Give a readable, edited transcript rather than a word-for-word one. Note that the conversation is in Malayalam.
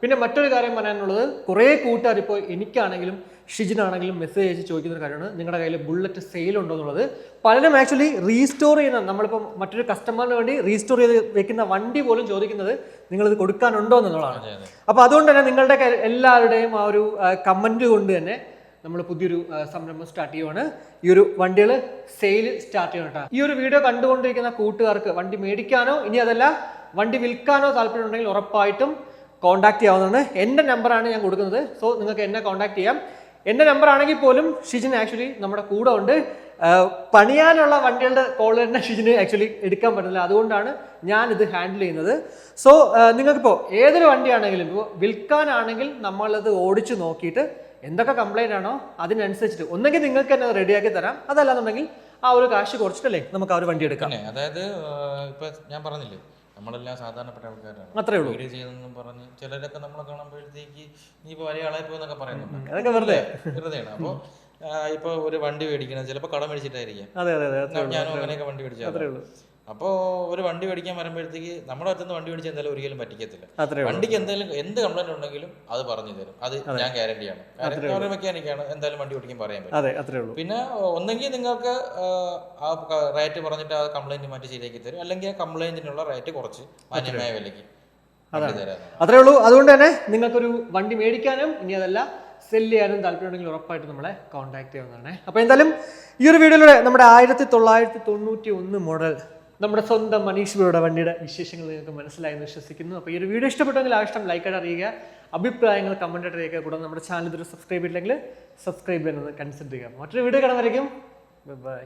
പിന്നെ മറ്റൊരു കാര്യം പറയാനുള്ളത്, കുറേ കൂട്ടുകാർ ഇപ്പോൾ എനിക്കാണെങ്കിലും ഷിജിനാണെങ്കിലും മെസ്സേജ് അയച്ച് ചോദിക്കുന്ന ഒരു കാര്യമാണ്, നിങ്ങളുടെ കയ്യിൽ ബുള്ളറ്റ് സെയിൽ ഉണ്ടോ എന്നുള്ളത്. പലരും ആക്ച്വലി റീസ്റ്റോർ ചെയ്യുന്ന, നമ്മളിപ്പോൾ മറ്റൊരു കസ്റ്റമറിന് വേണ്ടി റീസ്റ്റോർ ചെയ്ത് വെക്കുന്ന വണ്ടി പോലും ചോദിക്കുന്നത് നിങ്ങളിത് കൊടുക്കാനുണ്ടോ എന്നുള്ളതാണ്. അപ്പോൾ അതുകൊണ്ട് തന്നെ നിങ്ങളുടെ എല്ലാവരുടെയും ആ ഒരു കമൻറ്റ് കൊണ്ട് തന്നെ നമ്മൾ പുതിയൊരു സംരംഭം സ്റ്റാർട്ട് ചെയ്യുവാണ്. ഈ ഒരു വണ്ടികൾ സെയിൽ സ്റ്റാർട്ട് ചെയ്യണം കേട്ടോ. ഈ ഒരു വീഡിയോ കണ്ടുകൊണ്ടിരിക്കുന്ന കൂട്ടുകാർക്ക് വണ്ടി മേടിക്കാനോ ഇനി അതല്ല വണ്ടി വിൽക്കാനോ താല്പര്യമുണ്ടെങ്കിൽ ഉറപ്പായിട്ടും കോൺടാക്ട് ചെയ്യാവുന്നതാണ്. എൻ്റെ നമ്പറാണ് ഞാൻ കൊടുക്കുന്നത്. സോ നിങ്ങൾക്ക് എന്നെ കോൺടാക്ട് ചെയ്യാം. എൻ്റെ നമ്പർ ആണെങ്കിൽ പോലും ഷിജിൻ ആക്ച്വലി നമ്മുടെ കൂടെ ഉണ്ട്. പണിയാനുള്ള വണ്ടികളുടെ കോൾ തന്നെ ഷിജിന് ആക്ച്വലി എടുക്കാൻ പറ്റില്ല. അതുകൊണ്ടാണ് ഞാനിത് ഹാൻഡിൽ ചെയ്യുന്നത്. സോ നിങ്ങൾക്കിപ്പോൾ ഏതൊരു വണ്ടിയാണെങ്കിലും, ഇപ്പോൾ വിൽക്കാനാണെങ്കിൽ നമ്മളത് ഓടിച്ച് നോക്കിയിട്ട് എന്തൊക്കെ കംപ്ലൈൻ്റ് ആണോ അതിനനുസരിച്ചിട്ട് ഒന്നെങ്കിൽ നിങ്ങൾക്ക് തന്നെ അത് റെഡിയാക്കി തരാം, അതല്ലാന്നുണ്ടെങ്കിൽ ആ ഒരു കാശ് കുറച്ചിട്ടല്ലേ നമുക്ക് ആ ഒരു വണ്ടി എടുക്കാം. അതായത് ഇപ്പൊ ഞാൻ പറഞ്ഞില്ലേ, നമ്മളെല്ലാം സാധാരണപ്പെട്ട ആൾക്കാരാണ്. അത്രേ ഉള്ളൂ. വീഡിയോ ചെയ്തെന്നും പറഞ്ഞ് ചിലരൊക്കെ നമ്മളെ കാണുമ്പോഴത്തേക്ക് നീ ഇപ്പൊ വലിയ ആളായി പോയെന്നൊക്കെ പറയുന്നുണ്ട്. അതൊക്കെ വെറുതെയാണ്. അപ്പോൾ ഇപ്പൊ ഒരു വണ്ടി മേടിക്കണം, ചിലപ്പോൾ കടം മേടിച്ചിട്ടായിരിക്കാം. ഞാനും അങ്ങനെയൊക്കെ വണ്ടി മേടിച്ചാൽ. അപ്പോൾ ഒരു വണ്ടി മേടിക്കാൻ വരുമ്പോഴത്തേക്ക് നമ്മുടെ അടുത്തുനിന്ന് വണ്ടി മേടിച്ചാൽ എന്തായാലും ഒരിക്കലും പറ്റിക്കത്തില്ല. വണ്ടിക്ക് എന്തെങ്കിലും എന്ത് കംപ്ലൈന്റ് ഉണ്ടെങ്കിലും അത് പറഞ്ഞു തരും. അത് ഞാൻ ഗ്യാരണ്ടിയാണ്. മെക്കാനിക്കാണ്, എന്തായാലും വണ്ടി ഓടിക്കാൻ പറയാൻ പറ്റും. പിന്നെ ഒന്നെങ്കിൽ നിങ്ങൾക്ക് ആ റേറ്റ് പറഞ്ഞിട്ട് ആ കംപ്ലൈന്റ് മാറ്റി ശരിയാക്കി തരും, അല്ലെങ്കിൽ ആ കംപ്ലൈന്റിനുള്ള റേറ്റ് കുറച്ച് മാന്യമായ വിലയ്ക്ക് തരാം. അത്രേ ഉള്ളൂ. അതുകൊണ്ട് തന്നെ നിങ്ങൾക്കൊരു വണ്ടി മേടിക്കാനും ഇനി അതല്ല സെല് ചെയ്യാനും താല്പര്യമുണ്ടെങ്കിൽ ഉറപ്പായിട്ട് നമ്മളെ കോൺടാക്ട് ചെയ്യാവുന്നതാണ്. അപ്പോൾ എന്തായാലും ഈ ഒരു വീഡിയോയിലൂടെ നമ്മുടെ 1991 മോഡൽ നമ്മുടെ സ്വന്തം മനീഷ് ബ്രോയുടെ വണ്ടിയുടെ വിശേഷങ്ങൾ നിങ്ങൾക്ക് മനസ്സിലായെന്ന് വിശ്വസിക്കുന്നു. അപ്പോൾ ഈ ഒരു വീഡിയോ ഇഷ്ടപ്പെട്ടെങ്കിൽ ആവശ്യം ലൈക്കായിട്ട് അറിയുക, അഭിപ്രായങ്ങൾ കമൻറ്റായിട്ട് അറിയിക്കുക. കൂടാതെ നമ്മുടെ ചാനൽ ഇതുവരെ സബ്സ്ക്രൈബ് ചെയ്തില്ലെങ്കിൽ സബ്സ്ക്രൈബ് ചെയ്യാനൊന്ന് കൺസിഡർ ചെയ്യുക. മറ്റൊരു വീഡിയോ കാണുന്നതായിരിക്കും. ബൈ.